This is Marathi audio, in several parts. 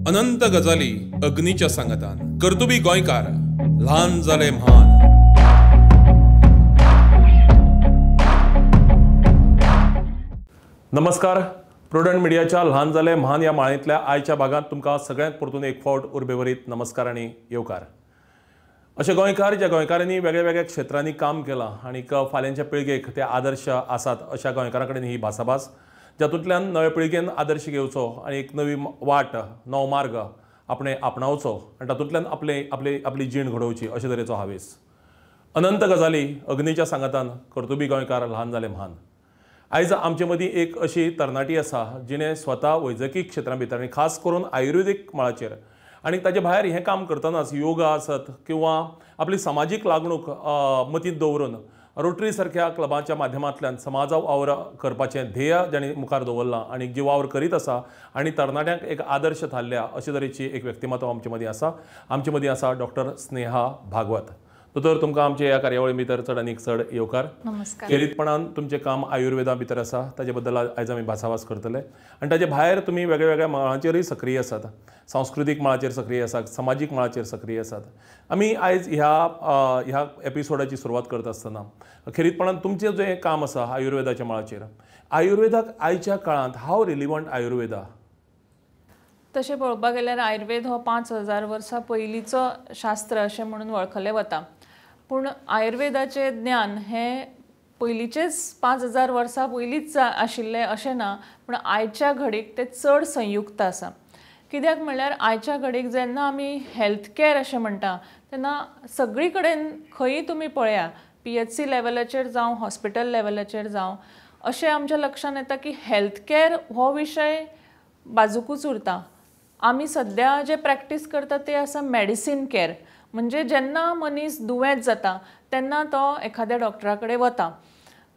अनंत गजाली अग्नीच्या सांगतान कर्तुबी गोंयकार ल्हान जाले म्हान। नमस्कार, प्रुडंट मिडियाच्या ल्हान जाले म्हान या माळेंतल्या आयच्या भागात तुमकां सगळ्यांत परतून एक फावट उर्बेभरीत नमस्कार आणि येवकार। अशे गोंयकार ज्या गोंयकारांनी वेगळ्या वेगळ्या क्षेत्रांनी काम केलां आणि फाल्यांच्या पिळगेक ते आदर्श आसात अशा गोंयकारां कडेन ही भासाभास, जातूंतल्यान नव्या पिळगेन आदर्श घेवचो आणि एक नवी वाट नवो मार्ग आपणे आपणावचो आणि तातूंतल्यान आपली जीण घडोवची अशे तरेचो हावेस। अनंत गजाली अग्नीच्या सांगतान कर्तुबी गोंयकार ल्हान जाले म्हान। आयज आमचे मदीं एक अशी तरणाटी आसा जिणें स्वता वैजकी क्षेत्रां भितर आनी खास करून आयुर्वेदीक मळाचेर आनी ताजे भायर हें काम करतनाच योगा आसत किंवा आपली सामाजीक लागणूक मतींत दवरून रोटरी सारख्या क्लबाच्या माध्यमांतल्यान समाजा वावर करपाचें ध्येय जाणीं मुखार दवरलां आनी जी वावर करीत आसा आनी तरणाट्यांक एक आदर्श थारल्या अशे तरेची एक व्यक्तिमत्व आमचे मदीं आसा डॉक्टर स्नेहा भागवत। दोतोर, तुमकां आमचे ह्या कार्यावळी भितर चड आनीक चड येवकार। नमस्कार। खेरीतपणान तुमचें काम आयुर्वेदा भितर आसा, ताजे बद्दल आयज आमी भासाभास करतले आनी ताजे भायर तुमी वेगळ्या वेगळ्या मळांचेरय सक्रीय आसात। सांस्कृतीक मळाचेर सक्रीय आसात, सामाजीक मळाचेर सक्रीय आसात। आमी आयज ह्या एपिसोडाची सुरवात करत आसतना खेरीतपणान तुमचें जें काम आसा आयुर्वेदाच्या मळाचेर, आयुर्वेदाक आयच्या काळांत हाव रिलिवंट आयुर्वेदा? तशें पळोवपाक गेल्यार आयुर्वेद हो 5000 वर्सां पयलींचो शास्त्र अशें म्हणून वळखलें वता, पूण आयुर्वेदाचें ज्ञान हें पयलींचेच 5000 वर्सां पयलींच आशिल्लें अशें ना, पूण आयच्या घडीक तें चड संयुक्त आसा। कित्याक म्हणल्यार आयच्या घडीक जेन्ना आमी हेल्थ कॅर अशें म्हणटा तेन्ना सगळी कडेन खंयी तुमी पळया, PHC लेवलाचेर जावं हॉस्पिटल लेवलाचेर जावं, अशें आमच्या लक्षांत येता की हेल्थ कॅर हो विशय बाजूकूच उरता। आमी सद्या जे प्रॅक्टीस करता ते आसा मेडिसीन कॅर, म्हणजे जेन्ना मनीस दुयेंत जाता तेन्ना तो एखाद्या डॉक्टरा कडेन वता,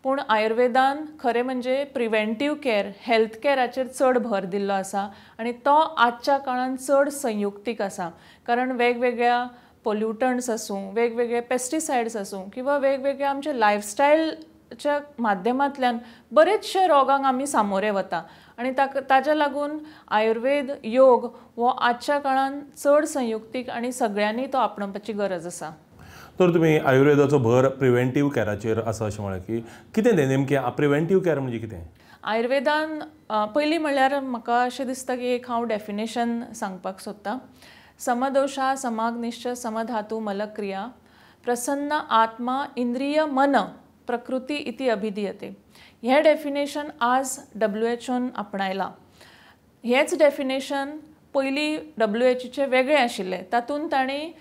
पूण आयुर्वेदान खरें म्हणजे प्रिवेंटीव कॅर, हेल्थ कॅराचेर चड भर दिल्लो आसा आनी तो आजच्या काळान चड संयुक्तीक आसा। कारण वेगवेगळ्या पोल्युटंट्स आसूं, वेगवेगळे पेस्टिसायड्स आसूं किंवा वेगवेगळे आमचे लायफस्टायलच्या माध्यमांतल्यान बरेचशे रोगांक आमी सामोरे वता आनी ताच्या लागून आयुर्वेद योग हो आजच्या काळान चड संयुक्तीक आनी सगळ्यांनी तो आपणावपाची गरज आसा। तर तुमी आयुर्वेदाचो भर प्रिवेंटीव कॅराचेर आसा अशें म्हळें की कितें तें नेमकें प्रिवेंटीव कॅर म्हणजे कितें? आयुर्वेदान पयलीं म्हणल्यार म्हाका अशें दिसता की एक हांव डेफिनेशन सांगपाक सोदतां। समदोषा समाग्निश्च समधातु मलक्रिया प्रसन्न आत्मा इंद्रिय मन प्रकृती इति अभिधीयते। हें डेफिनेशन आज WHOन आपणायलां। हेंच डेफिनेशन पयलीं WHOचें वेगळें आशिल्लें, तातूंत तांणी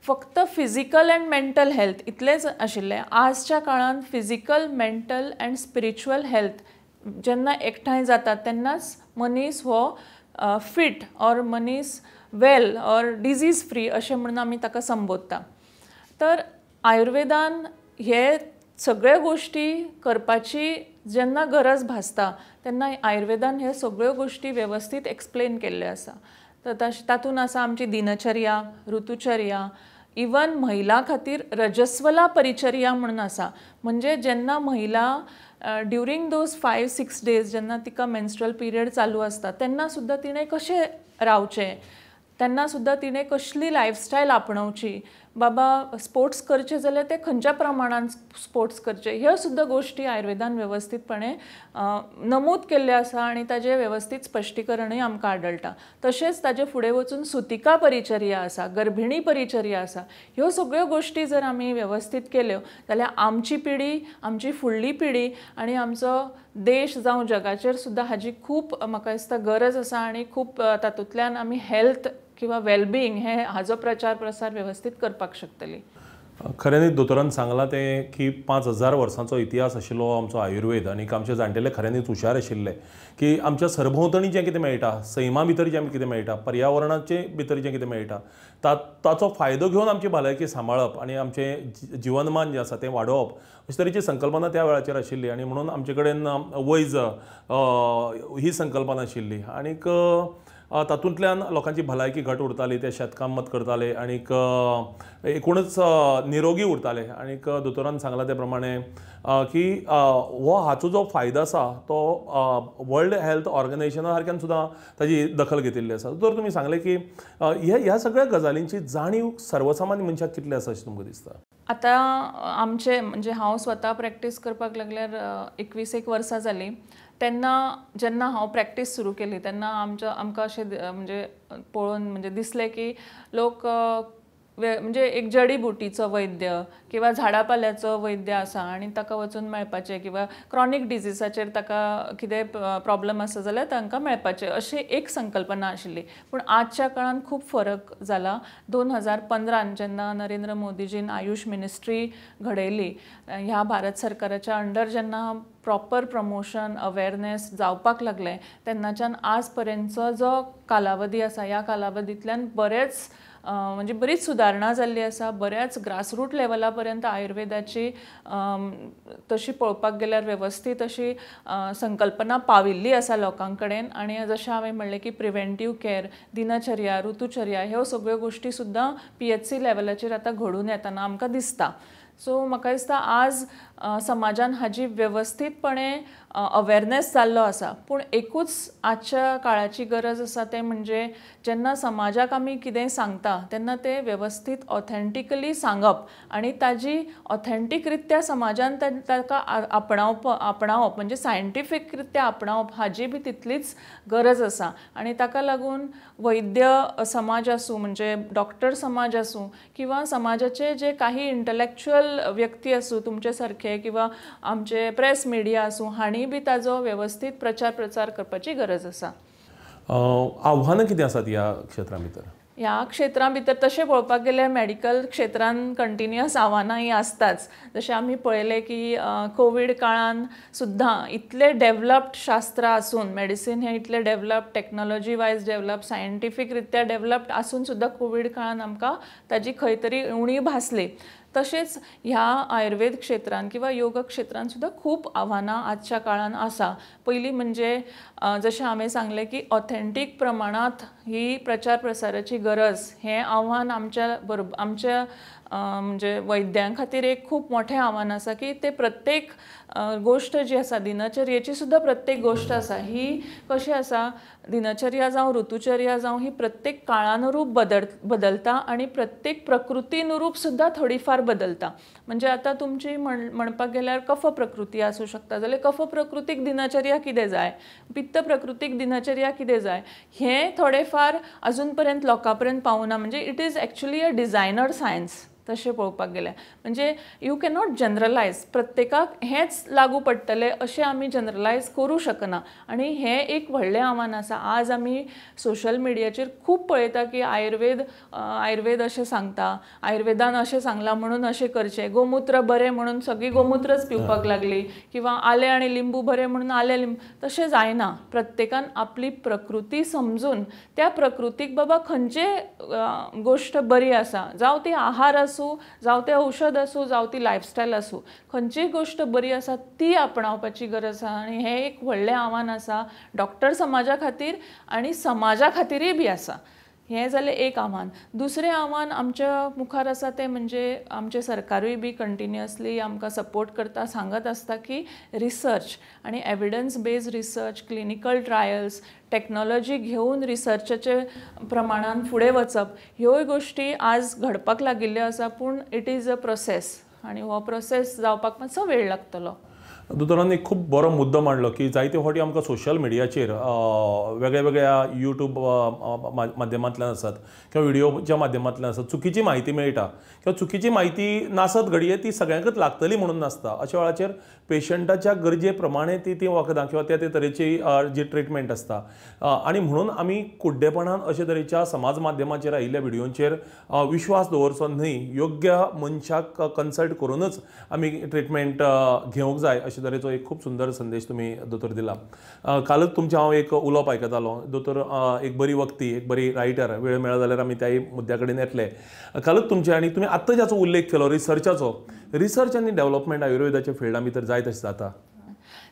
फक्त फिजिकल एंड मेंटल हेल्थ इतलेंच आशिल्लें। आजच्या काळान physical, mental end spiritual health जेन्ना एकठांय जातात तेन्नाच मनीस हो फिट ऑर मनीस वेल ऑर डिजीज फ्री अशें म्हणून आमी ताका संबोधता। तर आयुर्वेदान हे सगळ्यो गोश्टी करपाची जेन्ना गरज भासता तेन्ना आयुर्वेदान हे सगळ्यो गोश्टी वेवस्थीत एक्सप्लेन केल्ल्यो आसा। तर तातूंत आसा आमची दिनचर्या, ऋतुचर्या, इवन महिला खातीर रजस्वला परिचर्या म्हणून आसा, म्हणजे जेन्ना महिला ड्युरींग दोज 5-6 डेज जेन्ना तिका मेन्स्ट्रुअल पिरियड चालू आसता तेन्ना सुद्दां तिणें कशें रावचें, तेन्ना सुद्दां तिणें कसली लायफस्टायल आपणावची, बाबा स्पोर्ट्स करचे जाल्यार ते खंयच्या प्रमाणान स्पोर्ट्स करचे, ह्यो सुद्दां गोश्टी आयुर्वेदान वेवस्थीतपणे नमूद केल्ल्यो आसा आनी ताजें वेवस्थीत स्पश्टीकरणूय आमकां आढळटा। तशेंच ताजे फुडें वचून सुतिका परिचर्या आसा, गर्भिणी परिचर्या आसा। ह्यो सगळ्यो गोश्टी जर आमी वेवस्थीत केल्यो जाल्यार आमची पिढी, आमची फुडली पिढी आनी आमचो देश जावं जगाचेर सुद्दां हाजी खूब म्हाका दिसता गरज आसा आनी खूब तातूंतल्यान आमी हेल्थ किंवा वेलबिंग हाजो प्रचार प्रसार वेवस्थीत करपाक शकतली। खऱ्यांनीच दोतोरान सांगलां तें की 5000 वर्सांचो इतिहास आशिल्लो आमचो आयुर्वेद आनी आमचे जाणटेले खऱ्यांनीच हुशार आशिल्ले की आमच्या सरभोंवतणी जें कितें मेळटा, सैमा भितर जें कितें मेळटा, पर्यावरणाचे भितर जें कितें मेळटा ताचो फायदो घेवन आमची भलायकी सांबाळप आनी आमचें जीवनमान जें आसा तें वाडोवप अशे तरेची संकल्पना त्या वेळाचेर आशिल्ली आनी म्हणून आमचे कडेन वैज ही संकल्पना आशिल्ली। आनीक तातूंतल्यान लोकांची भलायकी घट उरताली, ते शेतकाम मत करताले आनीक एकूणच निरोगी उरताले. आनीक दोतोरान सांगला ते प्रमाणे की हो हाचो जो फायदो आसा तो वर्ल्ड हेल्थ ऑर्गनायझेशना सारक्यान सुद्दां ताजी दखल घेतिल्ली आसा. तर तुमी सांगले की ह्या सगळ्या गजालींची जाणीव सर्वसामान्य मनशाक कितली आसा अशें तुमकां दिसता? आता आमचे म्हणजे हांव स्वता प्रॅक्टीस करपाक लागल्यार 21 वर्सां जाली. तेन्ना जेन्ना हांव प्रॅक्टीस सुरू केली तेन्ना आमकां अशें म्हणजे पळोवन म्हणजे दिसलें की लोक म्हणजे एक जडीबुटीचो वैद्य किंवा झाडापाल्याचो वैद्य आसा आनी ताका वचून मेळपाचें किंवा क्रॉनीक डिजीसाचेर ताका कितें प्रॉब्लम आसा जाल्यार तांकां मेळपाचें अशी एक संकल्पना आशिल्ली. पूण आजच्या काळान खूब फरक जाला. 2015 जेन्ना नरेंद्र मोदीजीन आयुष मिनिस्ट्री घडयली, ह्या भारत सरकाराच्या अंडर जेन्ना प्रॉपर प्रमोशन अवेरनेस जावपाक लागलें तेन्नाच्यान आज पर्यंतचो जो कालावधी आसा ह्या कालावधींतल्यान म्हणजे बरीच सुदारणा जाल्ली आसा. बऱ्याच ग्रासरूट लेवला पर्यंत आयुर्वेदाची तशी पळोवपाक गेल्यार वेवस्थीत अशी संकल्पना पाविल्ली आसा लोकां कडेन. आनी जशें हांवें म्हणलें की प्रिव्हेंटीव केअर, दिनचर्या, ऋतुचर्या ह्यो सगळ्यो गोश्टी सुद्दां PHC लेवलाचेर आतां घडून येतना आमकां दिसता. सो म्हाका दिसता आज समाजान हाजी वेवस्थीतपणे अवेरनेस जाल्लो आसा. पूण एकूच आजच्या काळाची गरज आसा तें म्हणजे जेन्ना समाजाक आमी कितेंय सांगता तेन्ना तें वेवस्थीत ऑथेंटिकली सांगप आनी ताजी ऑथेंटीकरित्या समाजान ताका आपणावप म्हणजे सायंटिफीकरित्या आपणावप हाजी बी तितलीच गरज आसा. आनी ताका लागून वैद्य समाज आसूं म्हणजे डॉक्टर समाज आसूं किंवा समाजाचे जे काही इंटलेक्च्युअल व्यक्ती आसूं तुमचे सारखे किंवा आमचे प्रेस मिडिया आसूं हांणी बी ताजो वेवस्थीत प्रचार करपाची गरज आसा. आव्हानां कितें आसात ह्या क्षेत्रा भितर? ह्या क्षेत्रां भितर तशें पळोवपाक गेल्यार मेडिकल क्षेत्रान कंटिन्युअस आव्हानां ही आसताच. जशें आमी पळयलें की कोवीड काळान सुद्दां इतले डेव्हलप्ड शास्त्र आसून मेडिसीन हें इतलें develop technology wise develop scientific रित्या डेव्हलप्ड आसून सुद्दां कोवीड काळान आमकां ताजी खंय तरी उणीव भासली. तशेंच ह्या आयुर्वेद क्षेत्रान किंवा योग क्षेत्रान सुद्दां खूब आव्हानां आजच्या काळान आसा. पयलीं म्हणजे जशें हांवें सांगलें की ऑथेंटीक प्रमाणांत ही प्रचार प्रसाराची गरज हें आव्हान आमच्या म्हणजे वैद्यां खातीर एक खूब मोठें आव्हान आसा की ते प्रत्येक गोष्ट जी आसा दिनचर्येची सुद्दां प्रत्येक गोष्ट आसा ही कशी आसा दिनचर्या जावं ऋतुचर्या जावं ही प्रत्येक काळानुरूप बदलता आनी प्रत्येक प्रकृतीनुरूप सुद्दां थोडीफार बदलता. म्हणजे आतां तुमची म्हणपाक गेल्यार कफ प्रकृती आसूं शकता जाल्यार कफ प्रकृतीक दिनचर्या कितें जाय, पित्त प्रकृतीक दिनचर्या कितें जाय हें थोडेफार अजून पर्यंत लोकां पर्यंत पावना. म्हणजे it is actually a designed science तशें पळोवपाक गेल्यार. म्हणजे यू कॅनॉट जनरलायज प्रत्येकाक हेंच लागू पडटलें अशें आमी जनरलायज करूं शकना. आनी हें एक व्हडलें आव्हान आसा. आज आमी सोशल मिडियाचेर खूब पळयता की आयुर्वेद अशें सांगता, आयुर्वेदान अशें सांगलां म्हणून अशें करचें, गोमुत्र बरें म्हणून सगळीं गोमुत्रच पिवपाक लागली किंवा आलें आनी लिंबू बरें म्हणून आलें लिंबू. तशें जायना. प्रत्येकान आपली प्रकृती समजून त्या प्रकृतीक बाबा खंयचे गोश्ट बरी आसा, जावं ती आहार आसूं जावं तें औषध आसूं जावं ती लायफस्टायल आसूं, खंयची गोश्ट बरी आसा ती आपणावपाची गरज आसा. आनी हें एक व्हडलें आव्हान आसा डॉक्टर समाजा खातीर आनी समाजा खातीरय बी आसा. हें जालें एक आव्हान. दुसरें आव्हान आमच्या मुखार आसा तें म्हणजे आमचें सरकारूय बी कंटिन्युअसली आमकां सपोर्ट करता, सांगत आसता की रिसर्च आनी evidence based research, clinical trials, technology घेवन रिसर्चाचे प्रमाणान फुडें वचप ह्योय गोश्टी आज घडपाक लागिल्ल्यो आसा. पूण इट इज अ प्रोसेस आनी हो प्रोसेस जावपाक मातसो वेळ लागतलो. दोतोरान एक खूब बरो मुद्दो मांडलो की जायते फावटी आमकां सोशल मिडियाचेर वेगळ्या वेगळ्या यूट्यूब माध्यमांतल्यान आसात किंवा व्हिडिओच्या माध्यमांतल्यान आसात चुकीची म्हायती मेळटा किंवा चुकीची म्हायती नासत घडये ती सगळ्यांकच लागतली म्हणून नासता. अशा वेळाचेर पेशंटाच्या गरजे प्रमाणे ती वखदां किंवा त्या तरेची जी ट्रिटमेंट आसता आनी म्हणून आमी कुड्डेपणान अशे तरेच्या समाज माध्यमाचेर आयिल्ल्या व्हिडिओचेर विश्वास दवरचो न्हय. योग्य मनशाक कन्सल्ट करूनच आमी ट्रिटमेंट घेवंक जाय अशे तरेचो एक खूब सुंदर संदेश तुमी दोतोर दिला. कालच तुमचे हांव एक उलोवप आयकतालो. दोतोर एक बरी वक्ती, एक बरी रायटर, वेळ मेळ्ळो जाल्यार आमी त्याय मुद्द्या कडेन येतले. कालच तुमचे आनी तुमी आत्तां जाचो उल्लेख केलो रिसर्चाचो, रिसर्च आनी डेव्हलपमेंट आयुर्वेदाच्या फिल्डा भितर जाय तशें जाता.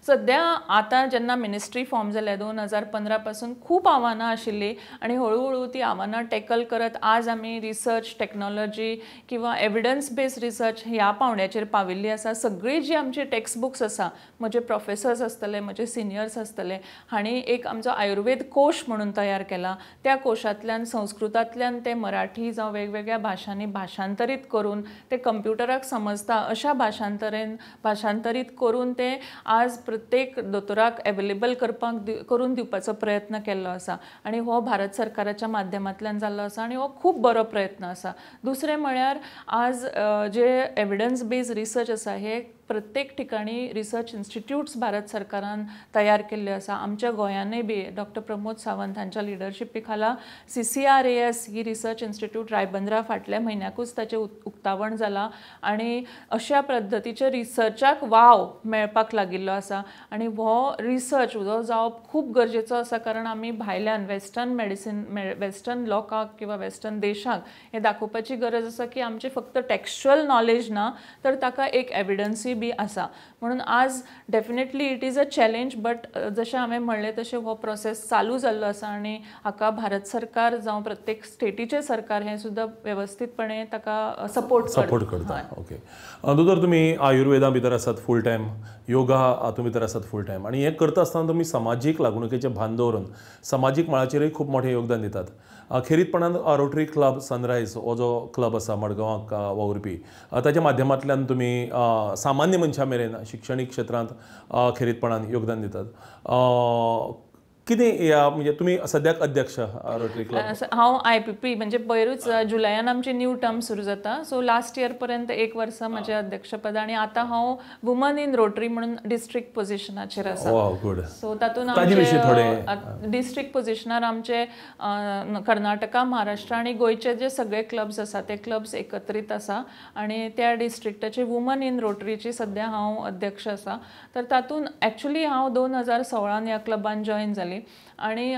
सध्या आता जेन्ना मिनिस्ट्री फॉर्म जाल्या 2015 पासून खूप आव्हानां आशिल्लीं आणि हळूहळू ती आव्हानां टॅकल करत आज आमी रिसर्च टेक्नॉलॉजी किंवा एविडन्स बेस्ड रिसर्च ह्या पावंड्याचेर पाविल्लीं आसा. सगळीं जी आमची टेक्स्ट बुक्स आसा, म्हजे प्रोफेसर्स आसतले, म्हजे सिनियर्स आसतले, हांणी एक आमचो आयुर्वेद कोश म्हणून तयार केला. त्या कोशांतल्यान संस्कृतांतल्यान ते मराठी जावं वेगवेगळ्या भाशांनी भाशांतरीत करून ते कंप्युटराक समजता अशा भाशांतरीत करून ते आज प्रत्येक दोतोराक अवेलेबल करून दिवपाचो प्रयत्न केल्लो आसा आणि हो भारत सरकाराच्या माध्यमांतल्यान जाल्लो आसा आणि हो खूब बरो प्रयत्न आसा. दुसरें म्हळ्यार आज जे एविडन्स बेस्ड रिसर्च आसा हे प्रत्येक ठिकाणी रिसर्च इन्स्टिट्यूट्स भारत सरकारान तयार केल्ले आसा. आमच्या गोंयानूय बी डॉक्टर प्रमोद सावंत हांच्या लिडरशिपी खाला CCRAS ही रिसर्च इन्स्टिट्यूट रायबंद्रा फाटल्या म्हयन्याकूच ताचें उक्तावण जालां आणि अशा पद्दतीच्या रिसर्चाक वाव मेळपाक लागिल्लो आसा आणि हो रिसर्च जो जावप खूब गरजेचो आसा. कारण आमी भायल्यान वेस्टर्न लोकांक किंवा वेस्टर्न देशांक हे दाखोवपाची गरज आसा की आमचे फक्त टेक्स्चुअल नॉलेज ना तर ताका एक एविडन्सूय बी आसा. म्हणून आज definitely it is a challenge, but जशें हांवें म्हणलें तशें हो प्रोसेस चालू जाल्लो आसा आणि हाका भारत सरकार जावं प्रत्येक स्टेटीचें सरकार हें सुद्दां वेवस्थीतपणे ताका सपोर्ट करता. ओके दोतोर, तुमी आयुर्वेदा भितर आसात फूल टायम, योगा हातूंत भितर आसात फूल टायम आणि हें करता आसतना तुमी समाजीक लागणुकेचें भान दवरून समाजीक मळाचेरय खूब मोठें योगदान दितात. खेरीतपणान रोटरी क्लब सनरायज हो जो क्लब आसा मडगांवाक वावुरपी, ताच्या माध्यमांतल्यान तुमी सामान्य मनशा मेरेन शिक्षणीक क्षेत्रांत खेरीतपणान योगदान दितात. कितें म्हणजे तुमी सद्याक अध्यक्ष रोटरी क्लब? हांव IPP म्हणजे पयरूच जुलयान आमची न्यू टर्म सुरू जाता. सो लास्ट इयर पर्यंत 1 वर्स म्हजें अध्यक्षपद आणि आतां हांव वुमन इन रोटरी म्हणून डिस्ट्रिक्ट पोजिशनाचेर आसा. सो तातूंत आमचे डिस्ट्रिक्ट पोजिशनार आमचे कर्नाटका, महाराष्ट्र आणि गोंयचे जे सगळे क्लब्स आसा ते क्लब्स एकत्रीत आसा आणि त्या डिस्ट्रिक्टाची वुमन इन रोटरीची सद्या हांव अध्यक्ष आसा. तर तातूंत एक्चुली हांव 2016 ह्या क्लबान जॉयन जाली आणि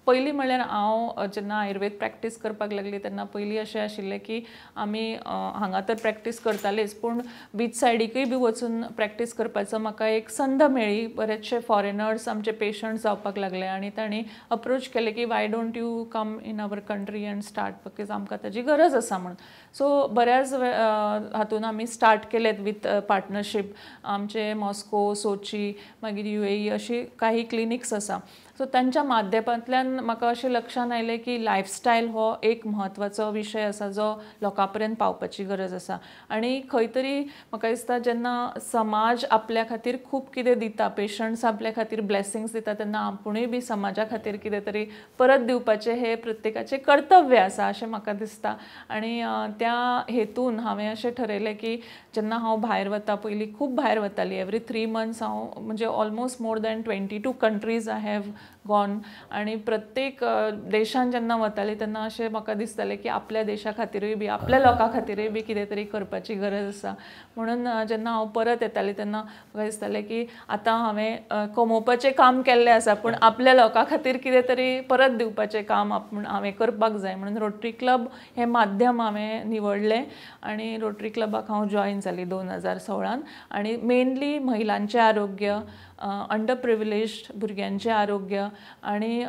पयलीं म्हळ्यार हांव जेन्ना आयुर्वेद प्रॅक्टीस करपाक लागली तेन्ना पयलीं अशें आशिल्लें की आमी हांगा तर प्रॅक्टीस करतालीच, पूण बीच सायडीकूय बी वचून प्रॅक्टीस करपाचो म्हाका एक संद मेळ्ळी. बरेचशे फॉरेनर्स आमचे पेशंट जावपाक लागले आणि तांणी अप्रोच केले की why don't you come in our country and start, because आमकां ताची गरज आसा म्हणून. सो बऱ्याच हातून आमी स्टार्ट केलेत विथ पार्टनरशीप. आमचे मॉस्को, सोची, मागीर UAE अशी काही क्लिनिक्स आसा. सो तांच्या माध्यमांतल्यान म्हाका अशें लक्षांत आयलें की लायफस्टायल हो एक म्हत्वाचो विशय आसा जो लोकां पर्यंत पावपाची गरज आसा. आणि खंय तरी म्हाका दिसता जेन्ना समाज आपल्या खातीर खूब कितें दिता, पेशंट्स आपल्या खातीर ब्लेसिंग्स दिता, तेन्ना आपुणूय बी समाजा खातीर कितें तरी परत दिवपाचें हें प्रत्येकाचें कर्तव्य आसा अशें म्हाका दिसता. आणि त्या हेतून हांवें अशें ठरयलें की जेन्ना हांव भायर वता, पयलीं खूब भायर वतालीं, एवरी 3 months हांव म्हणजे almost more than 22 countries I have gone. आणि प्रत्येक देशान जेन्ना वतालीं तेन्ना अशें म्हाका दिसतालें की आपल्या देशा खातीरूय बी, आपल्या लोकां खातीरूय बी कितें तरी करपाची गरज आसा. म्हणून जेन्ना हांव परत येतालें तेन्ना म्हाका दिसतालें की आतां हांवें कमोवपाचें काम केल्लें आसा, पूण आपल्या लोकां खातीर कितें तरी परत दिवपाचें काम हांवें करपाक जाय. म्हणून रोटरी क्लब हें माध्यम हांवें निवडलें आणि रोटरी क्लबाक हांव जॉयन जाली 2016. आणि मेनली महिलांचें आरोग्य, अंडर प्रिविलेज्ड भुरग्यांचें आरोग्य आणि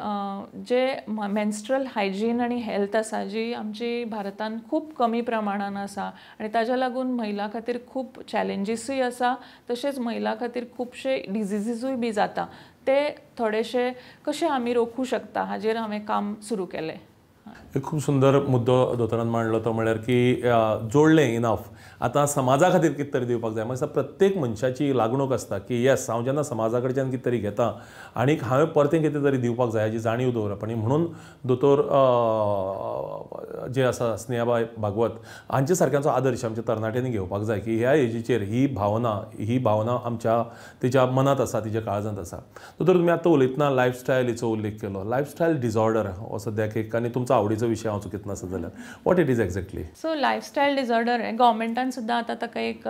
जे मेन्स्ट्रल हायजीन आणि हेल्थ आसा जी आमची भारतान खूब कमी प्रमाणान आसा आणि ताज्या लागून महिला खातीर खूब चॅलेंजीसूय आसा. तशेंच महिला खातीर खुबशे डिजिजीसूय बी जाता. ते थोडेशे कशे आमी रोखू शकता हाजेर हांवें काम सुरू केलें. एक खूब सुंदर मुद्दो दोतोरान मांडलो तो म्हळ्यार की जोडलें इनफ. आतां समाजा खातीर कितें तरी दिवपाक जाय. म्हाका प्रत्येक मनशाची लागणूक आसता की येस हांव जेन्ना समाजा कडच्यान कितें तरी घेता आनी हांवें परतें कितें तरी दिवपाक जाय हाची जाणीव दवरप. आनी म्हणून दोतोर जे आसा स्नेहाबाई भागवत हांचे सारक्यांचो आदर्श आमच्या तरणाट्यांनी घेवपाक जाय की ह्या एजीचेर ही भावना आमच्या तिच्या मनांत आसा, तिच्या काळजांत आसा. दोतोर, तुमी आतां उलयतना लायफस्टायल हिचो उल्लेख केलो. लायफस्टायल डिजॉर्डर हो सद्याक एक आनी तुमचो आवडीचो लायफस्टायलीचो विशय हांव चुकीत नासत जाल्यार what it is exactly. So lifestyle disorder आहे गव्हर्मेंटान सुद्दां आतां ताका एक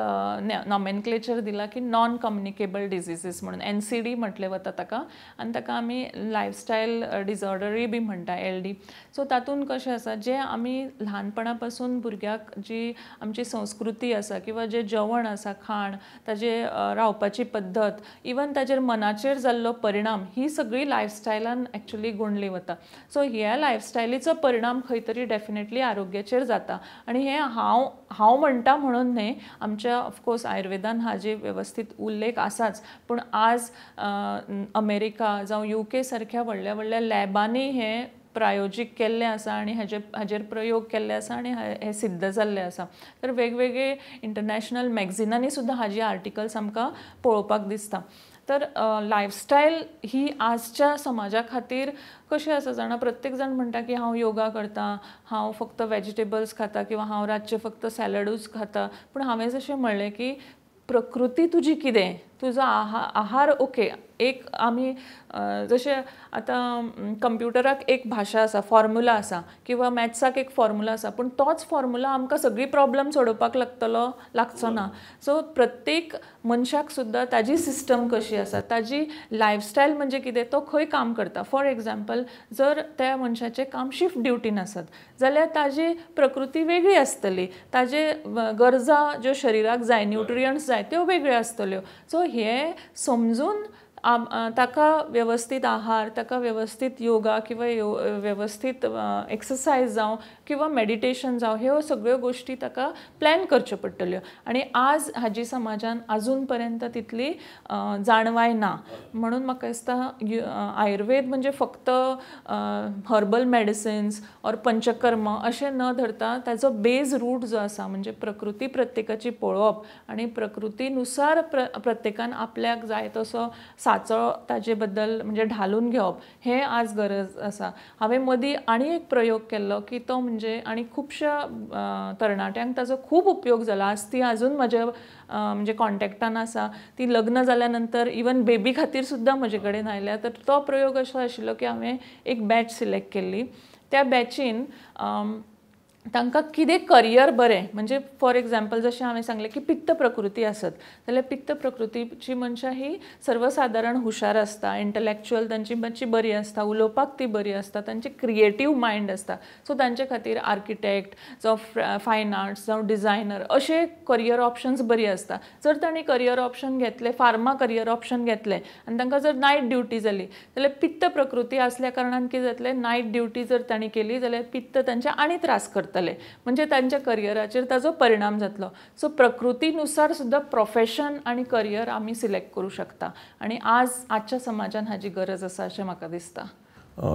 नॉमेनक्लेचर दिला की नॉन कम्युनिकेबल डिजीजीस म्हणून NCD म्हटलें वता ताका आनी ताका आमी लायफस्टायल डिसऑर्डरूय बी म्हणटा LD. सो तातूंत कशें आसा जे आमी ल्हानपणा पासून भुरग्याक जी आमची संस्कृती आसा किंवा जे जेवण आसा खाण ताजे रावपाची पद्दत इवन ताजेर मनाचेर जाल्लो परिणाम ही सगळी लायफस्टायलान एक्चुली गुणली वता. सो ह्या लायफस्टायलीचो परिणाम खंय तरी डेफिनेटली आरोग्याचेर जाता आनी हें हांव म्हणटा म्हणून न्हय आमच्या ऑफकोर्स आयुर्वेदान हाजे वेवस्थीत उल्लेख आसाच पूण आज अमेरिका जावं UK सारख्या व्हडल्या व्हडल्या लॅबांनी हें प्रायोजीक केल्लें आसा आनी हाजेर प्रयोग केल्ले आसा आनी हें सिद्ध जाल्लें आसा. तर वेगवेगळे इंटरनॅशनल मॅगझिनांनी सुद्दां हाजी आर्टिकल्स आमकां पळोवपाक दिसता. तर लायफस्टायल ही आजच्या समाजा खातीर कशी आसा जाणा प्रत्येक जाण म्हणटा की हांव योगा करता हांव फक्त वेजिटेबल्स खाता किंवा हांव रातचे फक्त सॅलडूच खाता पूण हांवें जशें म्हणलें की प्रकृती तुजी कितें तुजो आहार ओके एक आमी जशें आतां कंप्युटराक एक भाशा आसा फॉर्म्युला आसा किंवा मॅथ्साक एक फॉर्म्युला आसा पूण तोच फॉर्म्युला आमकां सगळी प्रॉब्लम सोडोवपाक लागचो ना. सो प्रत्येक मनशाक सुद्दां ताजी सिस्टम कशी आसा ताजी लायफस्टायल म्हणजे कितें तो खंय काम करता. फॉर एग्जाम्पल जर त्या मनशाचें काम शिफ्ट ड्युटीन आसत जाल्यार ताजी प्रकृती वेगळी आसतली ताजे गरजा ज्यो शरिराक जाय न्युट्रियंट्स जाय त्यो वेगळ्यो आसतल्यो. सो हे समजून ताका वेवस्थीत आहार ताका वेवस्थीत योगा किंवा वेवस्थीत एक्सरसायज जावं किंवा मेडिटेशन जावं ह्यो सगळ्यो गोश्टी ताका प्लॅन करच्यो पडटल्यो आनी आज हाजी समाजान अजून पर्यंत तितली जाणवाय ना. म्हणून म्हाका दिसता आयुर्वेद म्हणजे फक्त हर्बल मेडिसिन्स ऑर पंचकर्म अशें न धरता ताजो बेज रूट जो आसा म्हणजे प्रकृती प्रत्येकाची पळोवप आनी प्रकृतीनुसार प्रत्येकान आपल्याक जाय तसो साचो ताजे बद्दल म्हणजे ढालून घेवप हें आज गरज आसा. हांवें मदीं आनी एक प्रयोग केल्लो की तो म्हणजे आनी खुबश्या तरणाट्यांक ताजो खूब उपयोग जाला. आज ती आजून म्हज्या म्हणजे कॉन्टॅक्टान आसा ती लग्न जाल्या नंतर इवन बेबी खातीर सुद्दां म्हजे कडेन आयल्या. तर तो प्रयोग असो आशिल्लो की हांवें एक बॅच सिलेक्ट केल्ली. त्या बॅचीन तांकां कितें करियर बरें म्हणजे फॉर एग्जाम्पल जशें हांवें सांगलें की पित्त प्रकृती आसत जाल्यार पित्त प्रकृतीची मनशां ही सर्वसाधारण हुशार आसता इंटलॅक्च्युअल तांची मातशी बरी आसता उलोवपाक ती बरी आसता तांची क्रिएटीव मायंड आसता. सो तांचे खातीर आर्किटेक्ट जावं फायन आर्ट्स जावं डिझायनर अशे करियर ऑप्शन्स बरी आसता. जर तांणी करियर ऑप्शन घेतले फार्मा करियर ऑप्शन घेतले आनी तांकां जर नायट ड्युटी जाली जाल्यार पित्त प्रकृती आसल्या कारणान कितें जातलें नायट ड्युटी जर तांणी केली जाल्यार पित्त तांचे आनी त्रास करता म्हणजे तांच्या करियराचेर ताजो परिणाम जातलो. सो प्रकृतीनुसार सुद्दां प्रोफेशन आनी करियर आमी सिलेक्ट करूं शकता आनी आजच्या समाजान हाजी गरज आसा अशें म्हाका दिसता.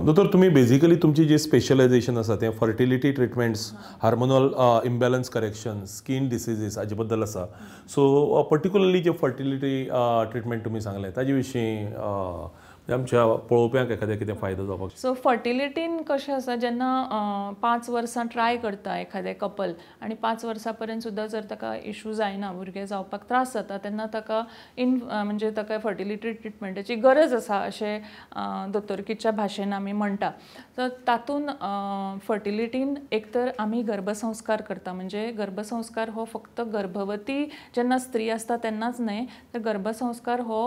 दोतोर तुमी बेजिकली तुमची जी स्पेशलायझेशन आसा तें fertility treatments hormonal imbalance correction skin diseases हाजे बद्दल आसा. सो पर्टिक्युलरली जे फर्टिलिटी ट्रिटमेंट तुमी सांगलें ताजे विशीं आमच्या पळोवप्यांक एखाद्या कितें फायदो जावपाक. सो फर्टिलिटीन कशें आसा जेन्ना 5 वर्सां ट्राय करता एखादें कपल आनी 5 वर्सां पर्यंत सुद्दां जर ताका इशू जायना भुरगें जावपाक त्रास जाता तेन्ना ताका म्हणजे ताका फर्टिलिटी ट्रिटमेंटाची गरज आसा अशें दोतोरकीच्या भाशेन आमी म्हणटा. तर तातूंत फर्टिलिटीन एक तर आमी गर्भसंस्कार करता म्हणजे गर्भसंस्कार हो फक्त गर्भवती जेन्ना स्त्री आसता तेन्नाच न्हय तर गर्भसंस्कार हो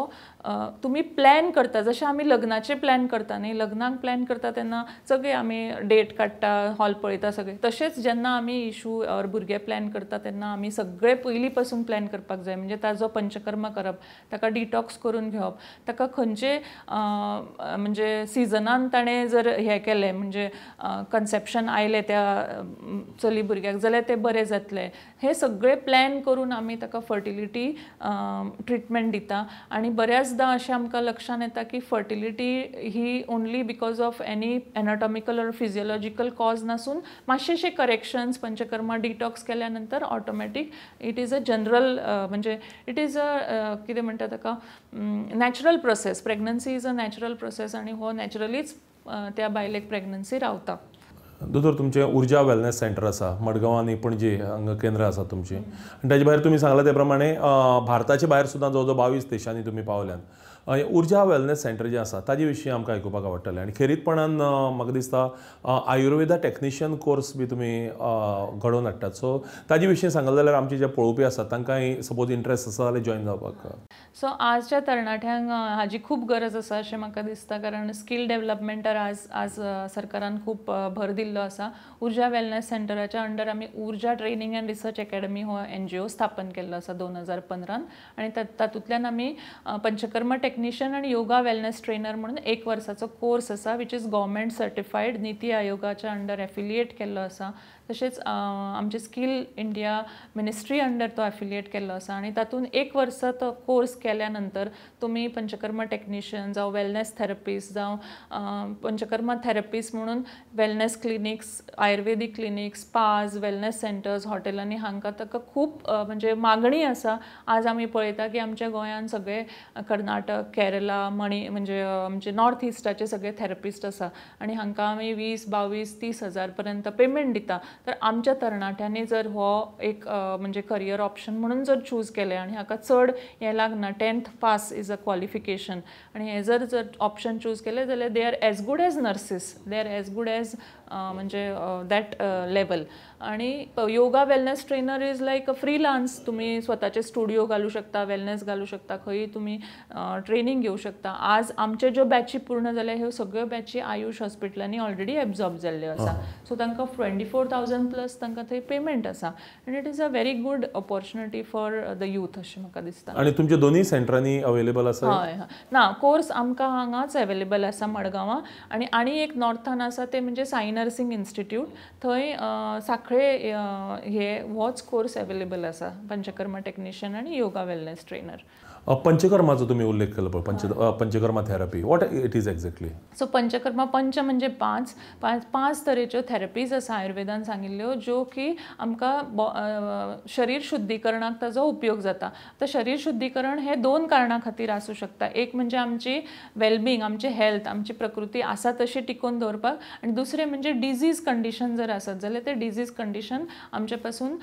तुमी प्लॅन करता जशें आमी लग्नाचे प्लॅन करता न्ही लग्नाक प्लॅन करता तेन्ना सगळे आमी डेट काडटा हॉल पळयता सगळे तशेंच जेन्ना आमी इशू ऑर भुरगे प्लॅन करता तेन्ना आमी सगळे पयलीं पासून प्लॅन करपाक जाय म्हणजे ताजो पंचकर्म करप ताका डिटॉक्स करून घेवप ताका खंयचे म्हणजे सिजनान ताणें जर हें केलें म्हणजे कन्सेप्शन आयलें त्या चली भुरग्याक जाल्यार तें बरें जातलें हे सगळे प्लॅन करून आमी ताका फर्टिलिटी ट्रिटमेंट दिता. आनी बऱ्याचदां अशें आमकां लक्षांत येता की fertility he only because of any anatomical or physiological cause नासून मातशेशे करेक्शन्स पंचकर्मा डिटॉक्स केल्या नंतर automatic it is a general म्हणजे इट इज अ कितें म्हणटा ताका natural process pregnancy is a natural process आनी हो नॅचरलीच त्या बायलेक प्रेग्नन्सी रावता. दोतोर तुमचें उर्जा वेलनेस सेंटर आसा मडगांव आनी पणजे हांगा केंद्र आसा तुमची आनी ताजे भायर तुमी सांगला ते प्रमाणे भारताचे भायर सुद्दां जवळ जवळ 22 देशांनी तुमी पावल्यात. उर्जा वेलनेस सेंटर जे आसा ताजे विशीं आमकां आयकुपाक आवडटलें आनी खेरीतपणान म्हाका दिसता आयुर्वेदा टेक्निशियन कोर्स बी तुमी घडोवन हाडटात सो ताजे विशीं सांगले जाल्यार आमचे जे पळोवपी आसात तांकांय सपोज इंट्रस्ट आसा जाल्यार जॉइन जावपाक. सो आजच्या तरणाट्यांक हाजी खूब गरज आसा अशें म्हाका दिसता कारण स्कील डेव्हलपमेंटार आज सरकारान खूब भर दिल्लो आसा. उर्जा वेलनेस सेंटराच्या अंडर आमी उर्जा ट्रेनिंग एंड रिसर्च अकॅडमी हो NGO स्थापन केल्लो आसा 2015 आनी तातूंतल्यान आमी पंचकर्मा टेक्निशियन आनी योगा वेलनेस ट्रेनर म्हणून 1 वर्साचो कोर्स आसा विच इज गव्हर्मेंट सर्टिफायड नीती आयोगाच्या अंडर एफिलिएट केल्लो आसा. तशेंच आमचे स्कील इंडिया मिनिस्ट्री अंडर तो एफिलिएट केल्लो आसा आनी तातूंत 1 वर्स तो कोर्स केल्या नंतर तुमी पंचकर्मा टेक्निशियन जावं वेलनेस थेरपिस्ट जावं पंचकर्मा थेरपिस्ट म्हणून वेलनेस क्लिनिक्स आयुर्वेदीक क्लिनिक्स स्पाज वेलनेस सेंटर्स हॉटेलांनी हांकां ताका खूब म्हणजे मागणी आसा. आज आमी पळयता की आमच्या गोंयान सगळे कर्नाटक केरला म्हणजे आमचे नॉर्थ इस्टाचे सगळे थेरपिस्ट आसा आनी हांकां आमी 20-22-30 हजार पर्यंत पेमेंट दिता. तर आमच्या तरणाट्यांनी जर हो एक म्हणजे करियर ऑप्शन म्हणून जर चूज केलें आनी हाका चड हें लागना 10th pass is a qualification आनी हें जर ऑप्शन चूज केलें जाल्यार they are as good as nurses they are as good as म्हणजे दॅट लेवल. आणि yoga wellness trainer is like a freelance. तुम्ही स्वतःचे स्टुडिओ घालू शकता वेलनेस घालू शकता खंय तुम्ही ट्रेनिंग घेऊ शकता. आज आमचे ज्यो बॅची पूर्ण जाल्या ह्यो सगळ्यो बॅची आयुष हॉस्पिटलांनी ऑलरेडी एब्झॉर्ब जाल्ल्यो आसा. सो तांकां 24,000 प्लस तांकां थंय पेमेंट आसा आनी it is a very good opportunity for the youth अशें म्हाका दिसता. आनी तुमच्या दोनूय सेंटरांनी अवेलेबल आसा? हय ना कोर्स आमकां हांगाच अवेलेबल आसा मडगांवां आनी एक नॉर्थान आसा ते म्हणजे साई नर्सिंग इन्स्टिट्यूट थंय साखळे हे होच कोर्स अवेलेबल आसा पंचकर्मा टेक्निशियन आनी योगा वेलनेस ट्रेनर. पंचकर्माचो तुम्ही उल्लेख केलो पळय panchakarma therapy what it is exactly? So panchakarma पंच म्हणजे पांच तरेच्यो थेरपीज आसा आयुर्वेदान सांगिल्ल्यो ज्यो की आमकां शरीर शुद्धीकरणाक ताजो उपयोग जाता. तर शरीर शुद्धीकरण हे 2 कारणां खातीर आसूं शकता. एक म्हणजे आमची वेलबिंग आमची हेल्थ आमची प्रकृती आसा तशी टिकोवन दवरपाक आनी दुसरें म्हणजे डिजीज कंडिशन जर आसत जाल्यार ते डिजीज कंडिशन आमचे पासून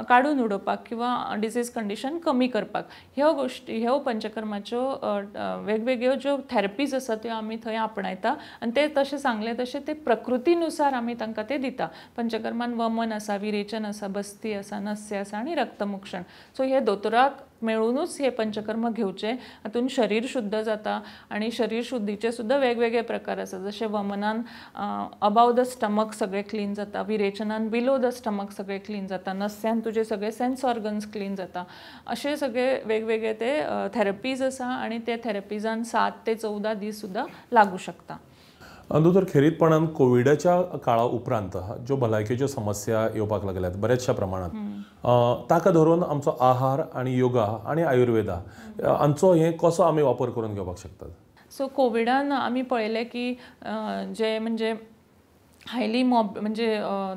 काडून उडोवपाक किंवा डिजीज कंडिशन कमी करपाक. ह्यो गोश्टी ह्यो पंचकर्माच्यो वेगवेगळ्यो ज्यो थेरपीज आसा त्यो आमी थंय आपणायता आनी ते तशें सांगले तशें ते प्रकृतीनुसार आमी तांकां ते दिता. पंचकर्मान वमन आसा विरेचन आसा बस्ती आसा नस्य आसा आनी रक्तमुक्षण. सो हे दोतोराक मेळूनच हे पंचकर्म घेवचे. हातून शरीर शुद्ध जाता आनी शरीर शुद्धीचे सुद्धा वेगवेगळे प्रकार आसात. जशें वमनान अबाव द स्टमक सगळे क्लीन जाता विरेचनान बिलो द स्टमक सगळे क्लीन जाता नस्यान तुजे सगळे सेन्स ऑर्गन्स क्लीन जाता. अशे सगळे वेगवेगळे ते थेरपीज आसा आनी ते थेरपीजान 7 ते 14 दीस सुद्धा लागू शकता. दोतोर खेरीतपणान कोविडाच्या काळा उपरांत ज्यो भलायकेच्यो समस्या येवपाक लागल्यात बऱ्याचशा प्रमाणात ताका धरून आमचो आहार आणि योगा आणि आयुर्वेदा हांचो हे कसो आमी वापर करून घेवपाक शकतात? सो कोविडान आमी पळयलें की जे म्हणजे हायली म्हणजे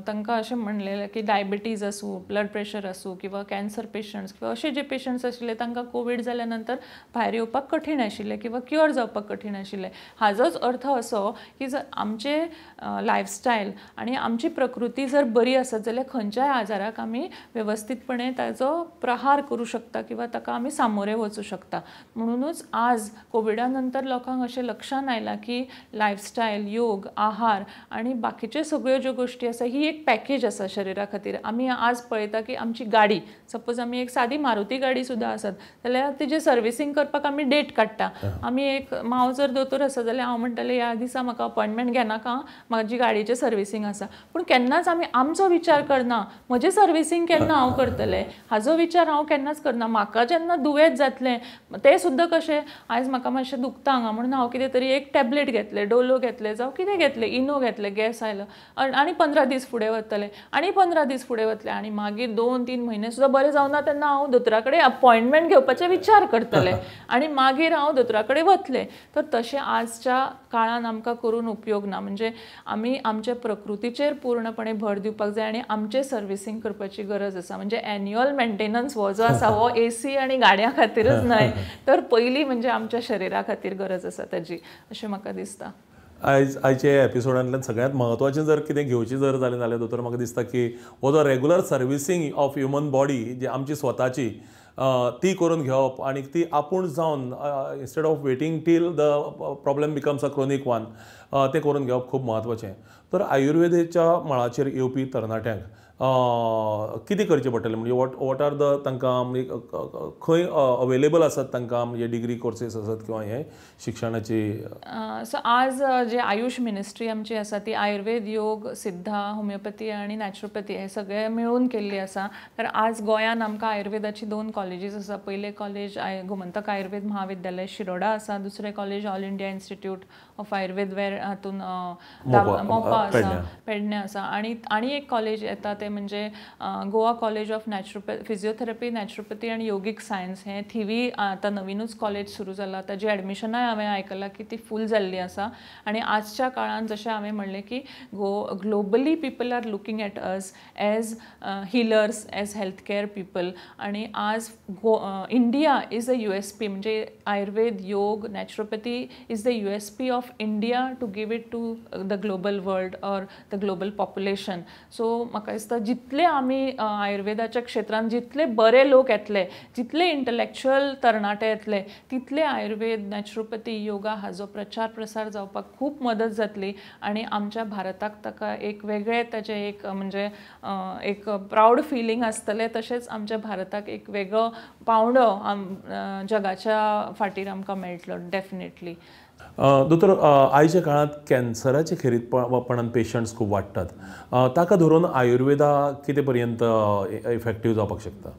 तांकां अशें म्हणलेलें की डायबिटीज आसूं ब्लड प्रेशर आसूं किंवा कॅन्सर पेशंट्स किंवा अशे जे पेशंट्स आशिल्ले तांकां कोवीड जाल्या नंतर भायर येवपाक कठीण आशिल्लें किंवा क्युअर जावपाक कठीण आशिल्लें. हाजोच अर्थ असो की जर आमचे लायफस्टायल आनी आमची प्रकृती जर बरी आसत जाल्यार खंयच्याय आजाराक आमी वेवस्थीतपणे ताजो प्रहार करूं शकता किंवा ताका आमी सामोरे वचूं शकता. म्हणूनच आज कोविडा नंतर लोकांक अशें लक्षान आयलां की लायफस्टायल योग आहार आनी बाकीच्यो सगळ्यो ज्यो गोश्टी आसा ही एक पॅकेज आसा शरिरा खातीर. आमी आज पळयता की आमची गाडी सपोज आमी एक सादी मारुती गाडी सुद्धा आसत जाल्यार तिजे सर्विसींग करपाक आमी डेट काडटा. आमी एक हांव जर दोतोर आसा जाल्यार हांव म्हणटलें ह्या दिसा म्हाका अपॉयंटमेंट घेनाका म्हाजी गाडयेचें सर्विसींग आसा. पूण केन्नाच आमी आमचो विचार करना म्हजें सर्विसींग केन्ना हांव करतलें हाजो विचार हांव केन्नाच करना. म्हाका जेन्ना दुयेंत जातलें तें सुद्दां कशें आयज म्हाका मातशें दुखता हांगा म्हणून हांव कितें तरी एक टॅबलेट घेतलें डोलो घेतलें जावं कितें घेतलें इनो घेतलें गॅस आयलो आनी 15 दीस फुडें वतलें आनी 15 दीस फुडें वतलें आनी मागीर 2-3 म्हयने सुद्दां बरें जावना तेन्ना हांव दोतोरा कडेन अपॉयंटमेंट घेवपाचे विचार करतलें आनी मागीर हांव दोतोरा कडेन वतलें. तर तशें आजच्या काळान आमकां करून उपयोग ना. म्हणजे आमी आमच्या प्रकृतीचेर पूर्णपणे भर दिवपाक जाय आनी आमचें सर्विसींग करपाची गरज आसा. म्हणजे एन्युअल मेंटेनन्स हो जो आसा हो AC आनी गाड्यां खातीरच न्हय तर पयलीं म्हणजे आमच्या शरिरा खातीर गरज आसा ताजी अशें म्हाका दिसता. आयचे एपिसोडांतल्यान सगळ्यांत म्हत्वाचें जर कितें घेवची जर जालें जाल्यार दोतोर म्हाका दिसता की हो जो regular servicing of human body जी आमची स्वताची ती करून घेवप आनी ती आपूण जावन instead of waiting till the problem becomes a chronic one तें करून घेवप खूब म्हत्वाचें. तर आयुर्वेदाच्या मळाचेर येवपी तरणाट्यांक कितें करचें पडटलें म्हणजे वॉट आर द तांकां म्हणजे खंय अवेलेबल आसात तांकां म्हणजे डिग्री कोर्सीस आसात किंवा हे शिक्षणाची. सो आज जे आयुष मिनिस्ट्री आमची आसा ती आयुर्वेद, योग, सिद्धा, होमिओपॅथी आणि नॅचरोपॅथी हे सगळे मिळून केल्ली आसा. तर आज गोंयान आमकां आयुर्वेदाची 2 कॉलेजीस आसा. पयले कॉलेज गोमंतक आयुर्वेद महाविद्यालय शिरोडा आसा, दुसरे college All India Institute of Ayurveda वेर हातून मोपा आसा, पेडण्या आसा. आणि एक कॉलेज येता ते म्हणजे Goa college of physiotherapy, naturopathy आणि योगिक सायन्स. हे थिवी आतां नवीनूच कॉलेज सुरू जाला. ताजी एडमिशनाय हांवें आयकलां की ती फूल जाल्ली आसा. आणि आजच्या काळान जशें हांवें म्हणलें की globally people are looking at us as healers, as health care people. आणि आज इंडिया इज अ USP म्हणजे ayurveda, yoga, naturopathy is the USP of India to give it to the global world or the global population. So म्हाका दिसता जितले आमी आयुर्वेदाच्या क्षेत्रांत जितले बरे लोक येतले, जितले इंटलेक्च्युअल तरणाटे येतले, तितले आयुर्वेद, नॅचरोपॅथी, योगा हाजो प्रचार प्रसार जावपाक खूब मदत जातली. आणि आमच्या भारताक ताका एक वेगळे ताचे एक म्हणजे एक प्राऊड फिलींग आसतलें. तशेंच आमच्या भारताक एक वेगळो पावंडो जगाच्या फाटीर आमकां मेळटलो डेफिनेटली. दोतोर आयच्या काळात कॅन्सराचे खेरीतपणान पेशंट्स खूब वाडटात. ताका धरून आयुर्वेदा कितें पर्यंत इफेक्टीव जावपाक शकता?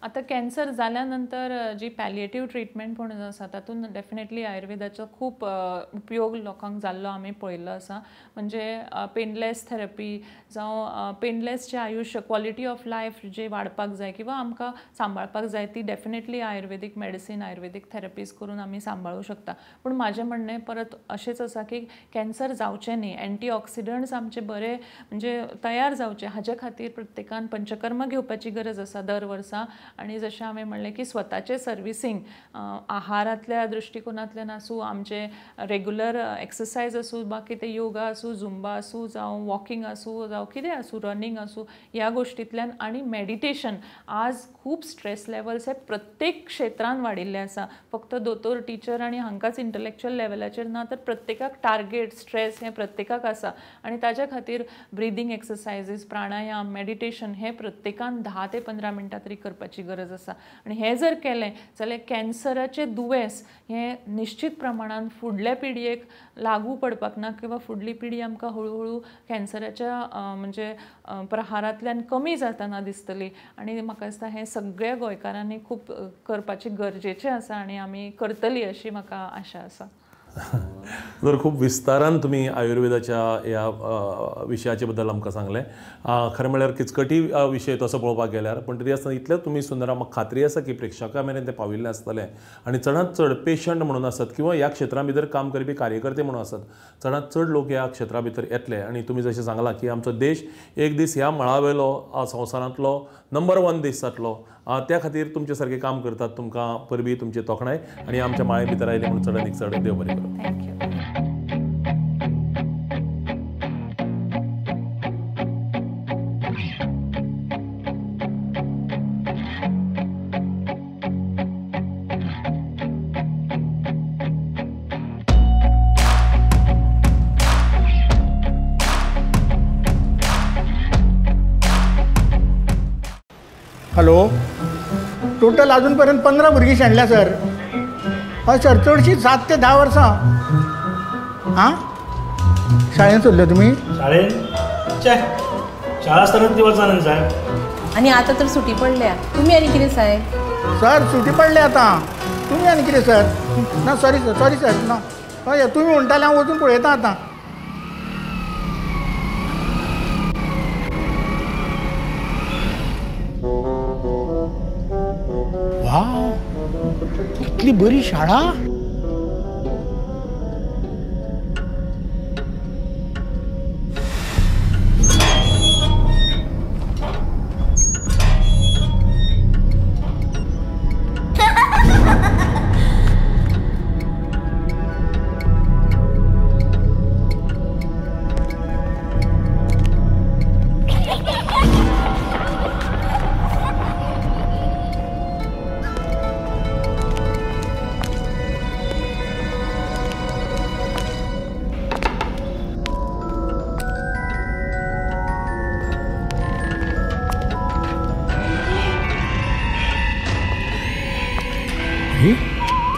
आता कॅन्सर जाल्यानंतर जी पॅलिएटिव्ह ट्रिटमेंट म्हणून आसा तातूंत डेफिनेटली आयुर्वेदाचो खूप उपयोग लोकांक जाल्लो आमी पळयल्लो आसा. म्हणजे पेनलेस थेरपी जावं पेनलेस जे आयुश्य, क्वॉलिटी ऑफ लायफ जी वाडपाक जाय किंवा आमकां सांबाळपाक जाय ती डेफिनेटली आयुर्वेदीक मेडिसीन, आयुर्वेदीक थेरपीज करून आमी सांबाळूं शकता. पूण म्हाजें म्हणणें परत अशेंच आसा की कॅन्सर जावचें न्ही. एंटीऑक्सिडंट्स आमचे बरे म्हणजे तयार जावचे हाजे खातीर प्रत्येकान पंचकर्म घेवपाची गरज आसा दर वर्सा. आणि जशें हांवें म्हणलें की स्वताचें सर्विसींग आहारांतल्या दृश्टिकोनांतल्यान आसूं, आमचे रेगुलर एक्सरसायज आसूं, वा कितें योगा आसूं, झुंबा आसूं, जावं वॉकिंग आसूं, जावं कितें आसूं, रनिंग आसूं, ह्या गोश्टींतल्यान आणि मेडिटेशन. आज खूब स्ट्रेस लेवल्स हे प्रत्येक क्षेत्रांत वाडिल्ले आसा. फक्त दोतोर, टीचर आनी हांकांच इंटलेक्च्युअल लेवलाचेर ना, तर प्रत्येकाक टार्गेट, स्ट्रेस हे प्रत्येकाक आसा. आणि ताज्या खातीर ब्रिदींग एक्सरसायजीस, प्राणायाम, मेडिटेशन हे प्रत्येकान 10 ते 15 मिनटां तरी करपाची गरज आसा. आणि हे जर केलें जाल्यार कॅन्सराचें दुयेंस हे निश्चित प्रमाणान फुडल्या पिडयेक लागू पडपाक ना किंवा फुडली पिडी आमकां हळू कॅन्सराच्या म्हणजे प्रहारांतल्यान कमी जाताना दिसतली. आणि म्हाका दिसता हें सगळ्या गोंयकारांनी खूब करपाचें गरजेचें आसा आणि आमी करतली अशी म्हाका आशा आसा. जर खूप विस्तारान तुम्ही आयुर्वेदाच्या ह्या विशयाचे बद्दल आमकां सांगलें. खरें म्हळ्यार किचकटी विशय तसो पळोवपाक गेल्यार, पण तरी आसतना इतलें तुमी सुंदर म्हाका खात्री आसा की प्रेक्षकां मेरेन तें पाविल्लें आसतलें. आनी चडांत चड पेशंट म्हणून आसात किंवा ह्या क्षेत्रा भितर काम करपी कार्यकर्ते म्हणून आसात, चडांत चड लोक ह्या क्षेत्रा भितर येतले. आनी तुमी जशें सांगलां की आमचो देश एक दीस ह्या मळावेलो संवसारांतलो नंबर 1 देश जातलो. त्या खातीर तुमचे सारकें काम करतात. तुमकां परबी तुमची तोखणाय आनी आमच्या माळे भितर आयले म्हणून चडांत चड देव बरें करूं. थँक्यू. हॅलो, टोटल अजूनपर्यंत 15 भुरगीं शेणल्या सर. हय सर, चडशीं 7 ते 10 वर्सां. हां, शाळेंत सोडले तुमी? शाळेन शाळा आसतना ती वचना न्ही साहेब. आणि आता तर सुटी पडल्या. तुम्ही आनी कितें साहेब? सर सुटी पडले आतां. तुमी आनी कितें सर? ना सॉरी सर ना. हय तुमी म्हणटाले हांव वचून पळयतां आतां. वाव, कितली बरी शाळा.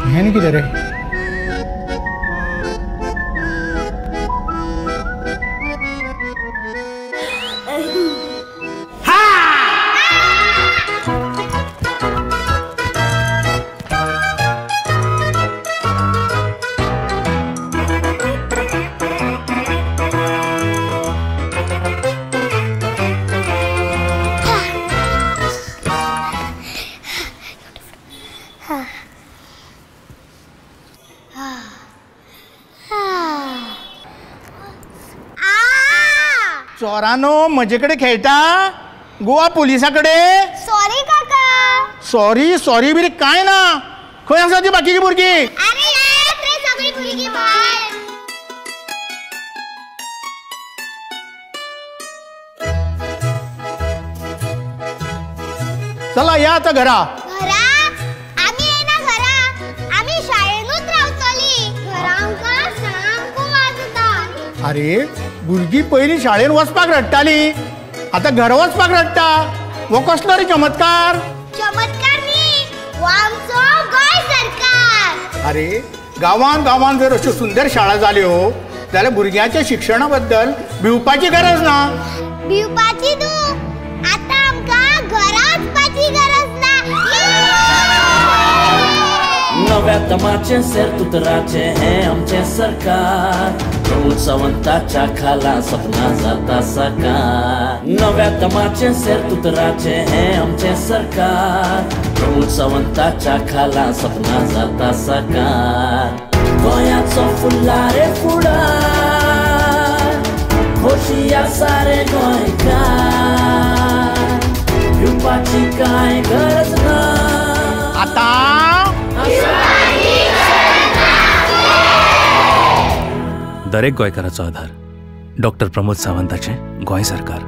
हें न्ही कितें रे चोरानो म्हजे कडेन खेळटा गोवा पुलिसा कडेन सॉरी काका सॉरी सॉरी बिरी कांय ना खंय आसा ती बाकीची भुरगीं अरे येत रे सगळी भुरगीं भायर चला या आता घरा घरा आम्ही येना घरा आम्ही शाळेनूच रावतली घरा आमकां सामको वाजता अरे भुरगीं पयलीं शाळेन वचपाक रडटाली आतां घरा वचपाक रडटा हो कसलो रे चमत्कार चमत्कार न्ही हो आमचो गोंय सरकार अरे गांवांत गांवांत जर अश्यो सुंदर शाळा जाल्यो जाल्यार भुरग्यांच्या शिक्षणा बद्दल भिवपाची गरज ना भिवपाची न्हू आतां आमकां घरा वचपाची गरज ना नव्या तमाचे सेरतुतराचे हे आमचे सरकार प्रमोद सावंताच्या खाला सपना जाता साकार नव्या तमाचे सेरतुतराचे हे आमचे सरकार प्रमोद सावंताच्या खाला सपना जाता साकार गोंयाचो फुल्लारे फुडार खोशया सारे गोंयकार भिवपाची कांय गरज ना आता दरेक गोंयकाराचो आधार डॉक्टर प्रमोद सावंताचें गोंय सरकार.